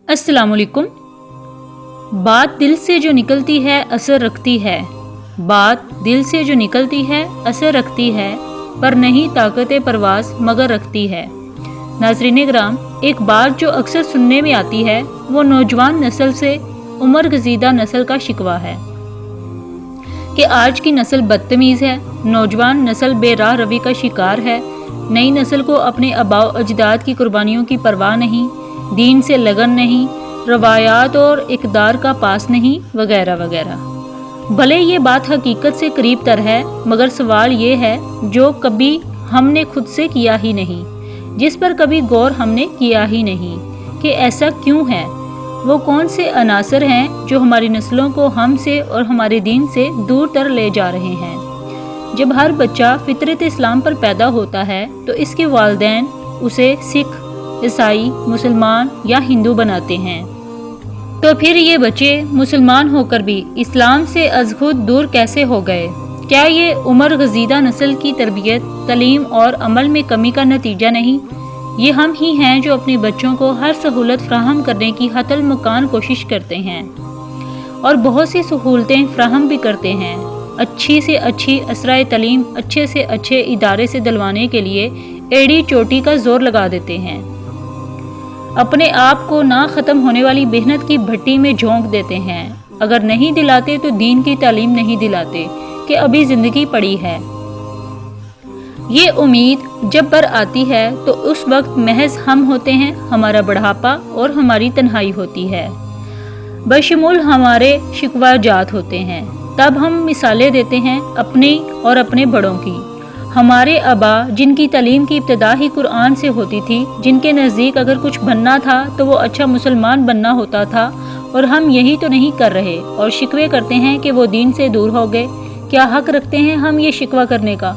अस्सलाम वालेकुम। बात दिल से जो निकलती है असर रखती है। बात दिल से जो निकलती है असर रखती है, पर नहीं ताकत परवास मगर रखती है। नाज़रीन किराम, एक बात जो अक्सर सुनने में आती है वो नौजवान नस्ल से उम्र गजीदा नस्ल का शिकवा है कि आज की नस्ल बदतमीज़ है, नौजवान नस्ल बेराह रवी का शिकार है, नई नस्ल को अपने आबाओ अजदाद की कुर्बानियों की परवाह नहीं, दीन से लगन नहीं, रवायात और इक़दार का पास नहीं, वगैरह वगैरह। भले ये बात हकीकत से करीब तर है, मगर सवाल ये है जो कभी हमने खुद से किया ही नहीं, जिस पर कभी गौर हमने किया ही नहीं कि ऐसा क्यों है। वो कौन से अनासर हैं जो हमारी नस्लों को हमसे और हमारे दीन से दूर तर ले जा रहे हैं। जब हर बच्चा फितरत इस्लाम पर पैदा होता है तो इसके वालिदैन उसे सिख, ईसाई, मुसलमान या हिंदू बनाते हैं, तो फिर ये बच्चे मुसलमान होकर भी इस्लाम से अज़ खुद दूर कैसे हो गए? क्या ये उम्र गजीदा नस्ल की तरबियत, तालीम और अमल में कमी का नतीजा नहीं? ये हम ही हैं जो अपने बच्चों को हर सहूलत फ्राहम करने की हतल मुकान कोशिश करते हैं और बहुत सी सहूलतें फ्राहम भी करते हैं। अच्छी से अच्छी असराए तालीम अच्छे से अच्छे इदारे से दिलवाने के लिए एड़ी चोटी का जोर लगा देते हैं, अपने आप को ना ख़त्म होने वाली मेहनत की भट्टी में झोंक देते हैं। अगर नहीं दिलाते तो दीन की तालीम नहीं दिलाते कि अभी ज़िंदगी पड़ी है। ये उम्मीद जब पर आती है तो उस वक्त महज हम होते हैं, हमारा बढ़ापा और हमारी तन्हाई होती है, बशमूल हमारे शिकवा जात होते हैं। तब हम मिसालें देते हैं अपनी और अपने बड़ों की। हमारे आबा जिनकी तालीम की इब्तिदा ही कुरान से होती थी, जिनके नज़दीक अगर कुछ बनना था तो वो अच्छा मुसलमान बनना होता था, और हम यही तो नहीं कर रहे और शिकवे करते हैं कि वो दीन से दूर हो गए। क्या हक रखते हैं हम ये शिकवा करने का?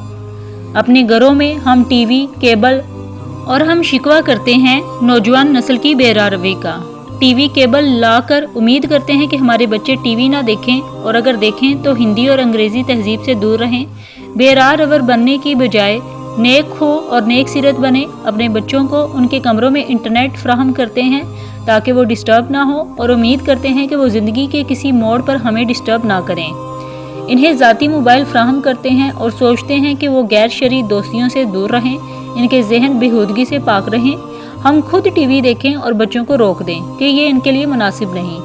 अपने घरों में हम टीवी, केबल और हम शिकवा करते हैं नौजवान नस्ल की बेरारवी का। टीवी, केबल लाकर उम्मीद करते हैं कि हमारे बच्चे टीवी ना देखें, और अगर देखें तो हिंदी और अंग्रेज़ी तहजीब से दूर रहें। बेरार अवर बनने की बजाय नेक हो और नेक सीरत बने। अपने बच्चों को उनके कमरों में इंटरनेट फ्राहम करते हैं ताकि वो डिस्टर्ब ना हो, और उम्मीद करते हैं कि वो ज़िंदगी के किसी मोड़ पर हमें डिस्टर्ब ना करें। इन्हें ज़ाती मोबाइल फ्राहम करते हैं और सोचते हैं कि वो गैर शरई दोस्तियों से दूर रहें, इनके जहन बेहूदगी से पाक रहें। हम खुद टीवी देखें और बच्चों को रोक दें कि ये इनके लिए मुनासिब नहीं।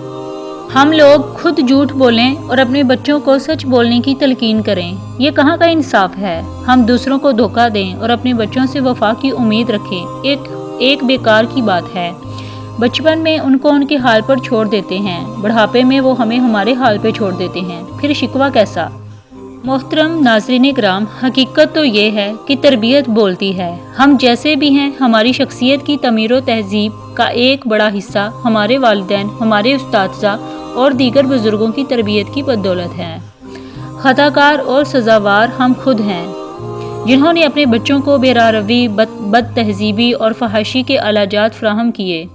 हम लोग खुद झूठ बोलें और अपने बच्चों को सच बोलने की तलकीन करें। ये कहाँ का इंसाफ है? हम दूसरों को धोखा दें और अपने बच्चों से वफा की उम्मीद रखें, एक बेकार की बात है। बचपन में उनको उनके हाल पर छोड़ देते हैं, बुढ़ापे में वो हमें हमारे हाल पे छोड़ देते हैं, फिर शिकवा कैसा? मोहतरम नाज़रीन किराम, हकीकत तो ये है कि तरबियत बोलती है। हम जैसे भी हैं, हमारी शख्सियत की तमीर व तहजीब का एक बड़ा हिस्सा हमारे वालिदैन, हमारे उस्ताज़ा और दीगर बुज़ुर्गों की तरबियत की बदौलत है। खताकार और सज़ावार हम खुद हैं, जिन्होंने अपने बच्चों को बेरारवी, बद तहजीबी और फहाशी के अलाजात फ्राहम किए,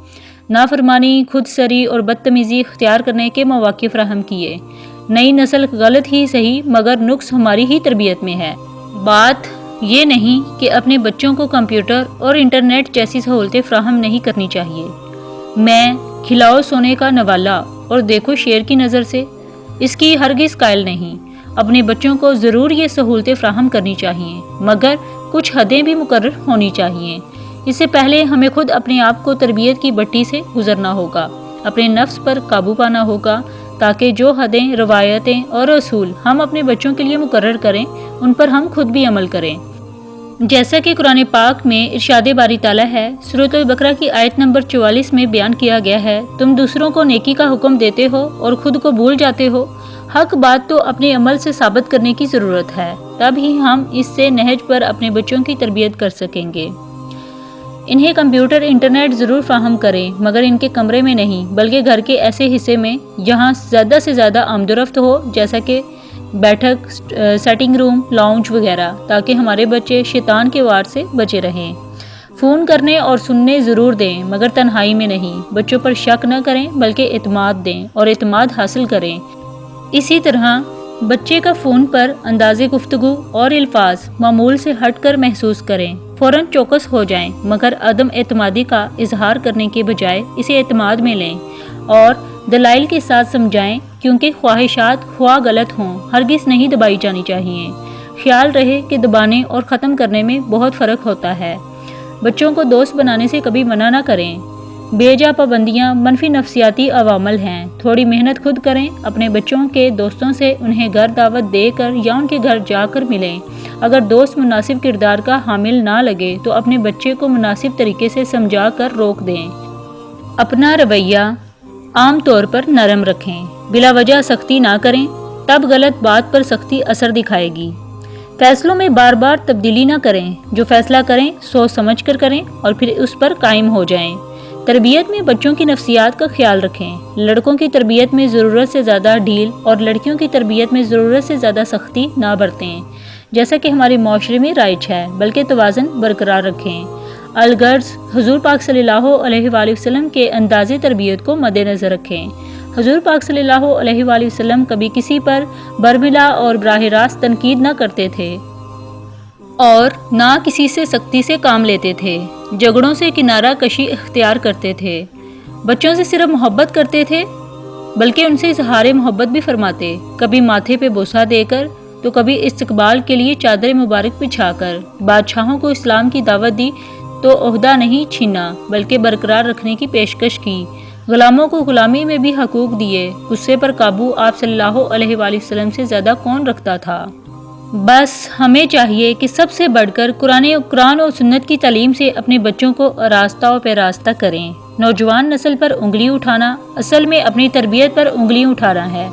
नाफरमानी, खुदसरी और बदतमीज़ी इख्तियार करने के मौक़े फ्राहम किए। नई नस्ल गलत ही सही, मगर नुक्स हमारी ही तरबियत में है। बात ये नहीं कि अपने बच्चों को कंप्यूटर और इंटरनेट जैसी सहूलतें फ्राहम नहीं करनी चाहिए। मैं खिलाओ सोने का नवाला और देखो शेर की नज़र से, इसकी हरगिज़ कायल नहीं। अपने बच्चों को ज़रूर ये सहूलतें फ्राहम करनी चाहिए, मगर कुछ हदें भी मुकर्रर होनी चाहिए। इससे पहले हमें खुद अपने आप को तरबियत की भट्टी से गुजरना होगा, अपने नफ्स पर काबू पाना होगा, ताकि जो हदें, रवायतें और असूल हम अपने बच्चों के लिए मुकर्रर करें, उन पर हम खुद भी अमल करें। जैसा कि कुरान पाक में इरशाद बारी ताला है, सूरत अल-बकरा की आयत नंबर 44 में बयान किया गया है, तुम दूसरों को नेकी का हुक्म देते हो और खुद को भूल जाते हो। हक बात तो अपने अमल से साबित करने की ज़रूरत है, तब ही हम इससे नहज पर अपने बच्चों की तरबियत कर सकेंगे। इन्हें कंप्यूटर, इंटरनेट ज़रूर फ्राहम करें, मगर इनके कमरे में नहीं, बल्कि घर के ऐसे हिस्से में जहाँ ज़्यादा से ज़्यादा आमदोरफ्त हो, जैसा कि बैठक, सेटिंग रूम, लाउंज वगैरह, ताकि हमारे बच्चे शैतान के वार से बचे रहें। फ़ोन करने और सुनने ज़रूर दें, मगर तन्हाई में नहीं। बच्चों पर शक न करें बल्कि एतमाद दें और एतमाद हासिल करें। इसी तरह बच्चे का फ़ोन पर अंदाज़े गुफ्तगू और अल्फाज मामूल से हट कर महसूस करें। فوراً چوکس ہو جائیں، مگر عدم اعتمادی کا اظہار کرنے کے بجائے اسے اعتماد میں لیں اور دلائل کے ساتھ سمجھائیں، کیونکہ خواہشات خواہ غلط ہوں ہرگز نہیں دبائی جانی چاہیے۔ خیال رہے کہ دبانے اور ختم کرنے میں بہت فرق ہوتا ہے۔ بچوں کو دوست بنانے سے کبھی منع نہ کریں۔ بے جا پابندیاں منفی نفسیاتی عوامل ہیں۔ تھوڑی محنت خود کریں، اپنے بچوں کے دوستوں سے انہیں گھر دعوت دے کر یا ان کے گھر جا کر ملیں۔ اگر دوست مناسب کردار کا حامل نہ لگے تو اپنے بچے کو مناسب طریقے سے سمجھا کر روک دیں۔ اپنا رویہ عام طور پر نرم رکھیں، بلا وجہ سختی نہ کریں، تب غلط بات پر سختی اثر دکھائے گی۔ فیصلوں میں بار بار تبدیلی نہ کریں، جو فیصلہ کریں سوچ سمجھ کر کریں اور پھر اس پر قائم ہو جائیں۔ تربیت میں بچوں کی نفسیات کا خیال رکھیں۔ لڑکوں کی تربیت میں ضرورت سے زیادہ ڈھیل اور لڑکیوں کی تربیت میں ضرورت سے زیادہ سختی نہ برتیں، جیسا کہ ہمارے معاشرے میں رائج ہے، بلکہ توازن برقرار رکھیں۔ الغرض حضور پاک صلی اللہ علیہ وآلہ وسلم کے انداز تربیت کو مد نظر رکھیں۔ حضور پاک صلی اللہ علیہ وآلہ وسلم کبھی کسی پر برملا اور براہ راست تنقید نہ کرتے تھے اور نہ کسی سے سختی سے کام لیتے تھے۔ جھگڑوں سے کنارہ کشی اختیار کرتے تھے۔ بچوں سے صرف محبت کرتے تھے، بلکہ ان سے اظہار محبت بھی فرماتے، کبھی ماتھے پہ بوسہ دے کر تو کبھی استقبال کے لیے چادر مبارک بچھا کر۔ بادشاہوں کو اسلام کی دعوت دی تو عہدہ نہیں چھینا، بلکہ برقرار رکھنے کی پیشکش کی۔ غلاموں کو غلامی میں بھی حقوق دیے۔ غصے پر قابو آپ صلی اللہ علیہ وآلہ وسلم سے زیادہ کون رکھتا تھا؟ بس ہمیں چاہیے کہ سب سے بڑھ کر قرآن و سنت کی تعلیم سے اپنے بچوں کو آراستہ و پیراستہ کریں۔ نوجوان نسل پر انگلی اٹھانا اصل میں اپنی تربیت پر انگلیاں اٹھانا ہے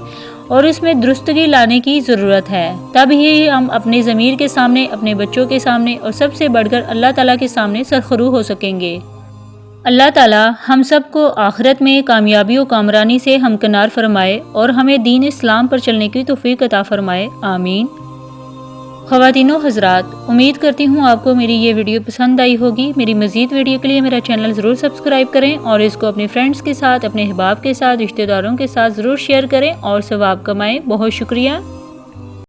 اور اس میں درستگی لانے کی ضرورت ہے۔ تب ہی ہم اپنے ضمیر کے سامنے، اپنے بچوں کے سامنے اور سب سے بڑھ کر اللہ تعالیٰ کے سامنے سرخرو ہو سکیں گے۔ اللہ تعالیٰ ہم سب کو آخرت میں کامیابی و کامرانی سے ہمکنار فرمائے اور ہمیں دین اسلام پر چلنے کی توفیق عطا فرمائے، آمین۔ خواتین و حضرات، امید کرتی ہوں آپ کو میری یہ ویڈیو پسند آئی ہوگی۔ میری مزید ویڈیو کے لیے میرا چینل ضرور سبسکرائب کریں اور اس کو اپنے فرینڈز کے ساتھ، اپنے احباب کے ساتھ، رشتہ داروں کے ساتھ ضرور شیئر کریں اور ثواب کمائیں۔ بہت شکریہ۔